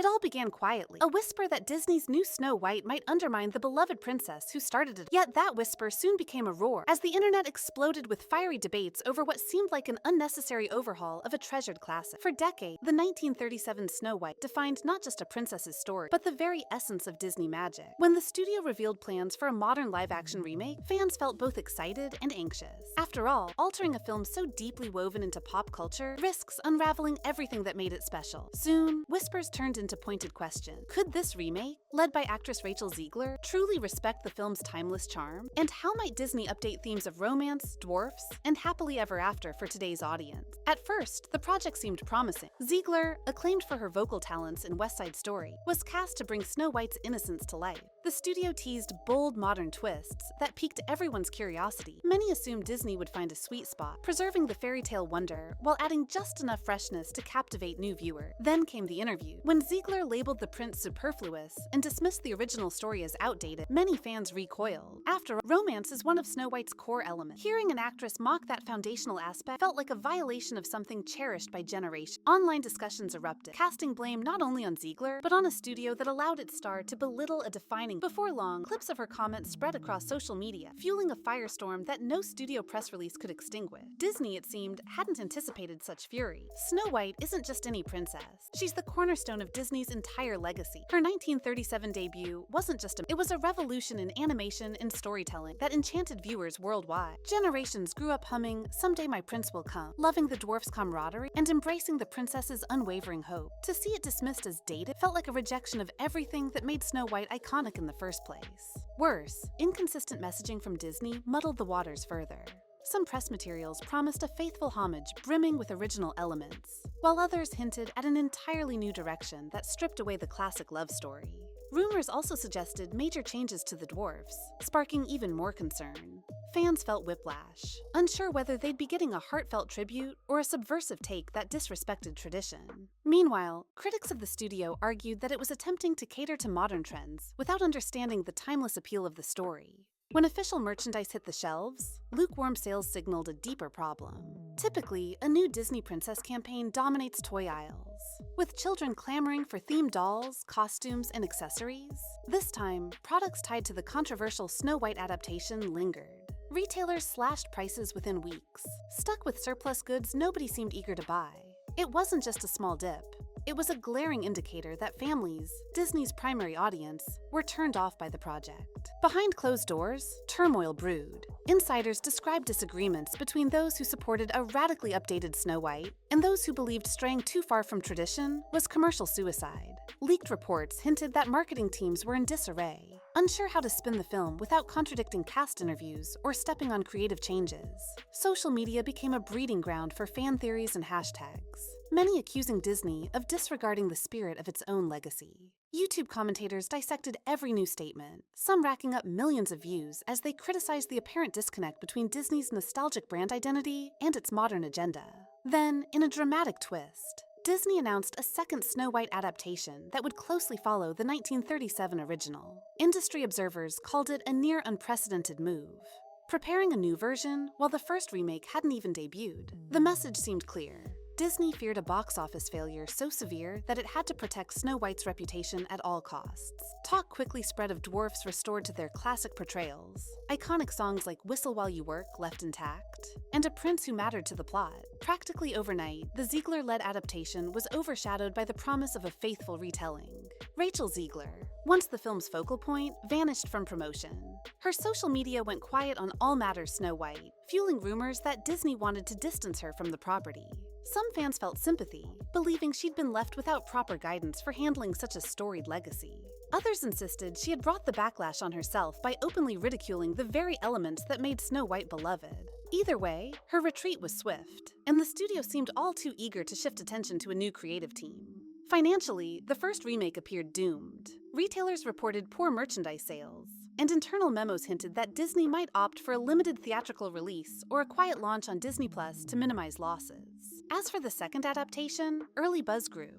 all began quietly, a whisper that Disney's new Snow White might undermine the beloved princess who started it. Yet that whisper soon became a roar, as the internet exploded with fiery debates over what seemed like an unnecessary overhaul of a treasured classic. For decades, the 1937 Snow White defined not just a princess's story, but the very essence of Disney magic. When the studio revealed plans for a modern live-action remake, fans felt both excited and anxious. After all, altering a film so deeply woven into pop culture risks unraveling everything that made it special. Soon, whispers turned into pointed questions. Could this remake, led by actress Rachel Zegler, truly respect the film's timeless charm? And how might Disney update themes of romance, dwarfs, and happily ever after for today's audience? At first, the project seemed promising. Zegler, acclaimed for her vocal talents in West Side Story, was cast to bring Snow White's innocence to life. The studio teased bold modern twists that piqued everyone's curiosity. Many assumed Disney would find a sweet spot, preserving the fairy tale wonder while adding just enough freshness to captivate new viewers. Then came the interview. When Zegler labeled the prince superfluous and dismissed the original story as outdated, many fans recoiled. After all, romance is one of Snow White's core elements. Hearing an actress mock that foundational aspect felt like a violation of something cherished by generations. Online discussions erupted, casting blame not only on Zegler, but on a studio that allowed its star to belittle a defining. Before long, clips of her comments spread across social media, fueling a firestorm that no studio press release could extinguish. Disney, it seemed, hadn't anticipated such fury. Snow White isn't just any princess. She's the cornerstone of Disney's entire legacy. Her 1937 debut wasn't just it was a revolution in animation and storytelling that enchanted viewers worldwide. Generations grew up humming "Someday My Prince Will Come," loving the dwarf's camaraderie and embracing the princess's unwavering hope. To see it dismissed as dated felt like a rejection of everything that made Snow White iconic in the first place. Worse, inconsistent messaging from Disney muddled the waters further. Some press materials promised a faithful homage brimming with original elements, while others hinted at an entirely new direction that stripped away the classic love story. Rumors also suggested major changes to the dwarfs, sparking even more concern. Fans felt whiplash, unsure whether they'd be getting a heartfelt tribute or a subversive take that disrespected tradition. Meanwhile, critics of the studio argued that it was attempting to cater to modern trends without understanding the timeless appeal of the story. When official merchandise hit the shelves, lukewarm sales signaled a deeper problem. Typically, a new Disney princess campaign dominates toy aisles, with children clamoring for themed dolls, costumes, and accessories. This time, products tied to the controversial Snow White adaptation lingered. Retailers slashed prices within weeks. Stuck with surplus goods nobody seemed eager to buy. It wasn't just a small dip. It was a glaring indicator that families, Disney's primary audience, were turned off by the project. Behind closed doors, turmoil brewed. Insiders described disagreements between those who supported a radically updated Snow White and those who believed straying too far from tradition was commercial suicide. Leaked reports hinted that marketing teams were in disarray, unsure how to spin the film without contradicting cast interviews or stepping on creative changes. Social media became a breeding ground for fan theories and hashtags, many accusing Disney of disregarding the spirit of its own legacy. YouTube commentators dissected every new statement, some racking up millions of views as they criticized the apparent disconnect between Disney's nostalgic brand identity and its modern agenda. Then, in a dramatic twist, Disney announced a second Snow White adaptation that would closely follow the 1937 original. Industry observers called it a near unprecedented move, preparing a new version while the first remake hadn't even debuted. The message seemed clear. Disney feared a box office failure so severe that it had to protect Snow White's reputation at all costs. Talk quickly spread of dwarfs restored to their classic portrayals, iconic songs like Whistle While You Work left intact, and a prince who mattered to the plot. Practically overnight, the Zegler-led adaptation was overshadowed by the promise of a faithful retelling. Rachel Zegler, once the film's focal point, vanished from promotion. Her social media went quiet on all matters Snow White, fueling rumors that Disney wanted to distance her from the property. Some fans felt sympathy, believing she'd been left without proper guidance for handling such a storied legacy. Others insisted she had brought the backlash on herself by openly ridiculing the very elements that made Snow White beloved. Either way, her retreat was swift, and the studio seemed all too eager to shift attention to a new creative team. Financially, the first remake appeared doomed. Retailers reported poor merchandise sales, and internal memos hinted that Disney might opt for a limited theatrical release or a quiet launch on Disney Plus to minimize losses. As for the second adaptation, early buzz grew,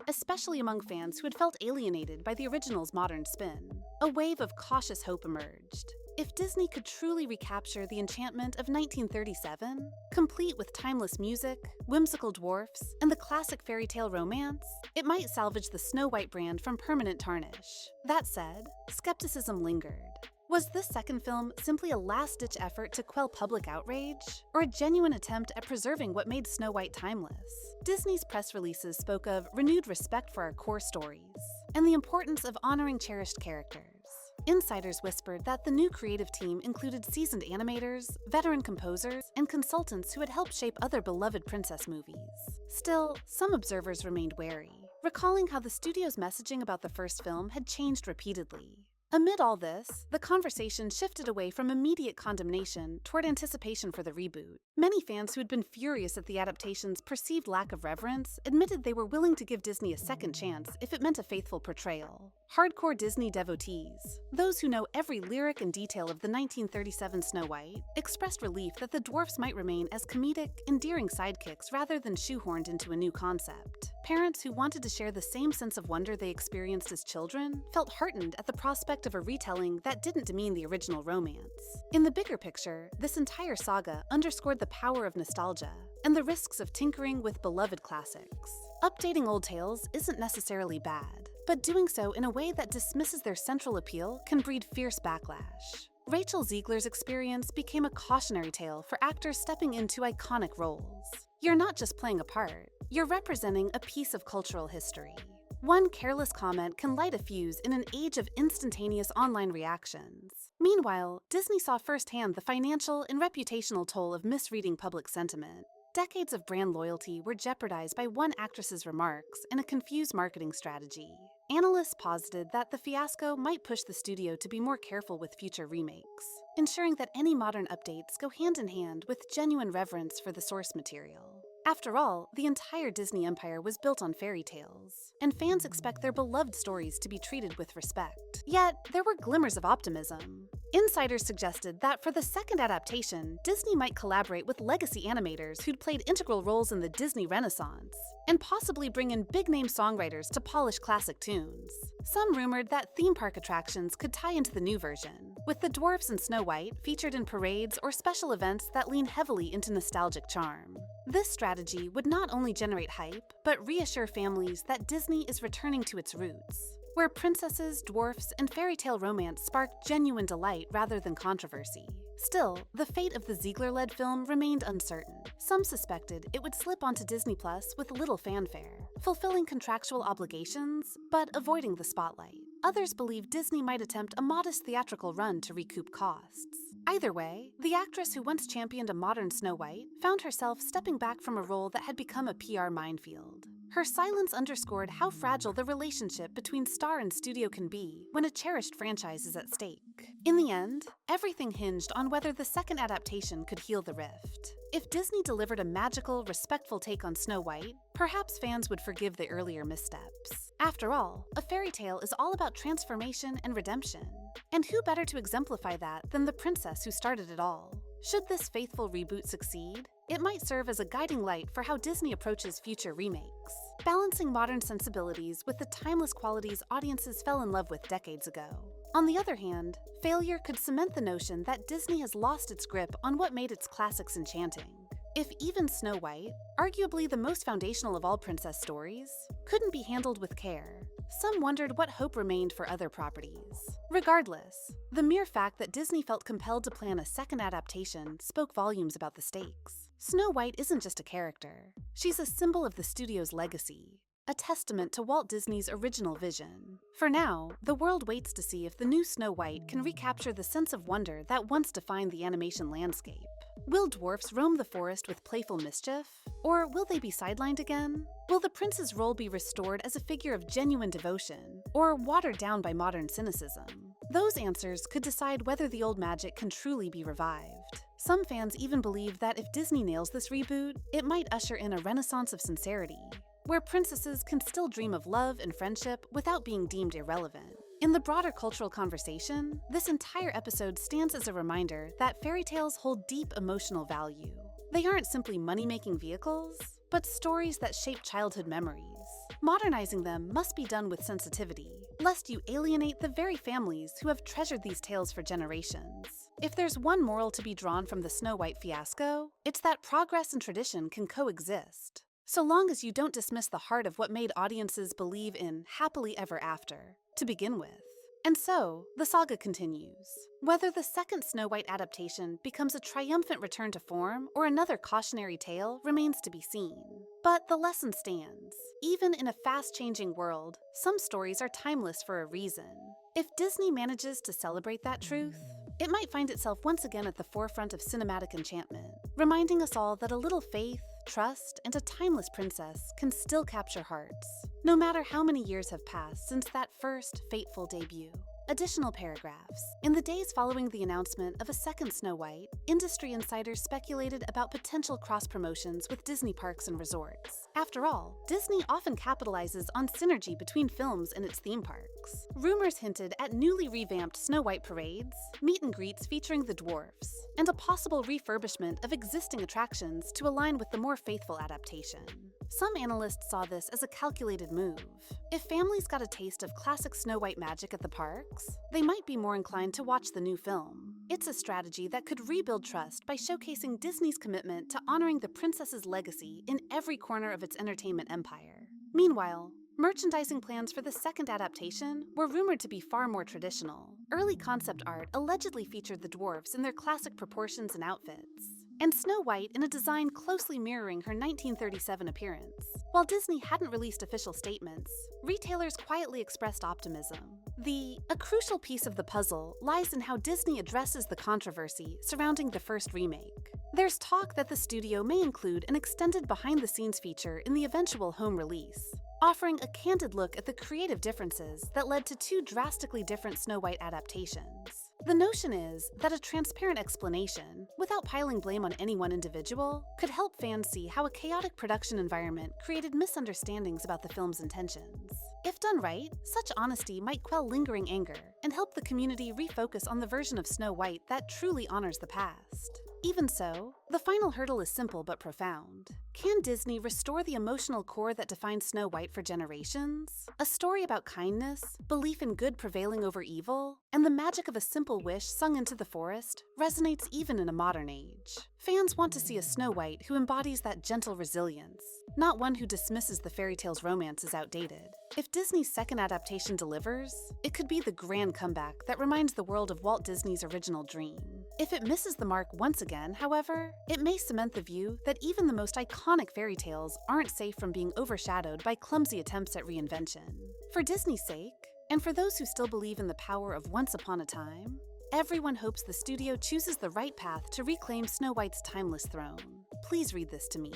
especially among fans who had felt alienated by the original's modern spin. A wave of cautious hope emerged. If Disney could truly recapture the enchantment of 1937, complete with timeless music, whimsical dwarfs, and the classic fairy tale romance, it might salvage the Snow White brand from permanent tarnish. That said, skepticism lingered. Was this second film simply a last-ditch effort to quell public outrage, or a genuine attempt at preserving what made Snow White timeless? Disney's press releases spoke of renewed respect for our core stories, and the importance of honoring cherished characters. Insiders whispered that the new creative team included seasoned animators, veteran composers, and consultants who had helped shape other beloved princess movies. Still, some observers remained wary, recalling how the studio's messaging about the first film had changed repeatedly. Amid all this, the conversation shifted away from immediate condemnation toward anticipation for the reboot. Many fans who had been furious at the adaptation's perceived lack of reverence admitted they were willing to give Disney a second chance if it meant a faithful portrayal. Hardcore Disney devotees, those who know every lyric and detail of the 1937 Snow White, expressed relief that the dwarfs might remain as comedic, endearing sidekicks rather than shoehorned into a new concept. Parents who wanted to share the same sense of wonder they experienced as children felt heartened at the prospect of a retelling that didn't demean the original romance. In the bigger picture, this entire saga underscored the power of nostalgia and the risks of tinkering with beloved classics. Updating old tales isn't necessarily bad, but doing so in a way that dismisses their central appeal can breed fierce backlash. Rachel Zegler's experience became a cautionary tale for actors stepping into iconic roles. You're not just playing a part, you're representing a piece of cultural history. One careless comment can light a fuse in an age of instantaneous online reactions. Meanwhile, Disney saw firsthand the financial and reputational toll of misreading public sentiment. Decades of brand loyalty were jeopardized by one actress's remarks and a confused marketing strategy. Analysts posited that the fiasco might push the studio to be more careful with future remakes, ensuring that any modern updates go hand in hand with genuine reverence for the source material. After all, the entire Disney empire was built on fairy tales, and fans expect their beloved stories to be treated with respect. Yet, there were glimmers of optimism. Insiders suggested that for the second adaptation, Disney might collaborate with legacy animators who'd played integral roles in the Disney Renaissance, and possibly bring in big-name songwriters to polish classic tunes. Some rumored that theme park attractions could tie into the new version, with the dwarfs and Snow White featured in parades or special events that lean heavily into nostalgic charm. This strategy would not only generate hype, but reassure families that Disney is returning to its roots, where princesses, dwarfs, and fairy tale romance sparked genuine delight rather than controversy. Still, the fate of the Zegler-led film remained uncertain. Some suspected it would slip onto Disney Plus with little fanfare, fulfilling contractual obligations, but avoiding the spotlight. Others believed Disney might attempt a modest theatrical run to recoup costs. Either way, the actress who once championed a modern Snow White found herself stepping back from a role that had become a PR minefield. Her silence underscored how fragile the relationship between star and studio can be when a cherished franchise is at stake. In the end, everything hinged on whether the second adaptation could heal the rift. If Disney delivered a magical, respectful take on Snow White, perhaps fans would forgive the earlier missteps. After all, a fairy tale is all about transformation and redemption. And who better to exemplify that than the princess who started it all? Should this faithful reboot succeed, it might serve as a guiding light for how Disney approaches future remakes, balancing modern sensibilities with the timeless qualities audiences fell in love with decades ago. On the other hand, failure could cement the notion that Disney has lost its grip on what made its classics enchanting. If even Snow White, arguably the most foundational of all princess stories, couldn't be handled with care, some wondered what hope remained for other properties. Regardless, the mere fact that Disney felt compelled to plan a second adaptation spoke volumes about the stakes. Snow White isn't just a character. She's a symbol of the studio's legacy, a testament to Walt Disney's original vision. For now, the world waits to see if the new Snow White can recapture the sense of wonder that once defined the animation landscape. Will dwarfs roam the forest with playful mischief? Or will they be sidelined again? Will the prince's role be restored as a figure of genuine devotion, or watered down by modern cynicism? Those answers could decide whether the old magic can truly be revived. Some fans even believe that if Disney nails this reboot, it might usher in a renaissance of sincerity, where princesses can still dream of love and friendship without being deemed irrelevant. In the broader cultural conversation, this entire episode stands as a reminder that fairy tales hold deep emotional value. They aren't simply money-making vehicles, but stories that shape childhood memories. Modernizing them must be done with sensitivity, lest you alienate the very families who have treasured these tales for generations. If there's one moral to be drawn from the Snow White fiasco, it's that progress and tradition can coexist, so long as you don't dismiss the heart of what made audiences believe in happily ever after to begin with. And so, the saga continues. Whether the second Snow White adaptation becomes a triumphant return to form or another cautionary tale remains to be seen. But the lesson stands. Even in a fast-changing world, some stories are timeless for a reason. If Disney manages to celebrate that truth, it might find itself once again at the forefront of cinematic enchantment, reminding us all that a little faith, trust, and a timeless princess can still capture hearts, no matter how many years have passed since that first fateful debut. Additional paragraphs. In the days following the announcement of a second Snow White, industry insiders speculated about potential cross-promotions with Disney parks and resorts. After all, Disney often capitalizes on synergy between films and its theme parks. Rumors hinted at newly revamped Snow White parades, meet and greets featuring the dwarfs, and a possible refurbishment of existing attractions to align with the more faithful adaptation. Some analysts saw this as a calculated move. If families got a taste of classic Snow White magic at the parks, they might be more inclined to watch the new film. It's a strategy that could rebuild trust by showcasing Disney's commitment to honoring the princess's legacy in every corner of its entertainment empire. Meanwhile, merchandising plans for the second adaptation were rumored to be far more traditional. Early concept art allegedly featured the dwarfs in their classic proportions and outfits, and Snow White in a design closely mirroring her 1937 appearance. While Disney hadn't released official statements, retailers quietly expressed optimism. A crucial piece of the puzzle lies in how Disney addresses the controversy surrounding the first remake. There's talk that the studio may include an extended behind-the-scenes feature in the eventual home release, offering a candid look at the creative differences that led to two drastically different Snow White adaptations. The notion is that a transparent explanation, without piling blame on any one individual, could help fans see how a chaotic production environment created misunderstandings about the film's intentions. If done right, such honesty might quell lingering anger and help the community refocus on the version of Snow White that truly honors the past. Even so, the final hurdle is simple but profound. Can Disney restore the emotional core that defined Snow White for generations? A story about kindness, belief in good prevailing over evil, and the magic of a simple wish sung into the forest resonates even in a modern age. Fans want to see a Snow White who embodies that gentle resilience, not one who dismisses the fairy tale's romance as outdated. If Disney's second adaptation delivers, it could be the grand comeback that reminds the world of Walt Disney's original dream. If it misses the mark once again, however, it may cement the view that even the most iconic fairy tales aren't safe from being overshadowed by clumsy attempts at reinvention. For Disney's sake, and for those who still believe in the power of Once Upon a Time, everyone hopes the studio chooses the right path to reclaim Snow White's timeless throne. Please read this to me.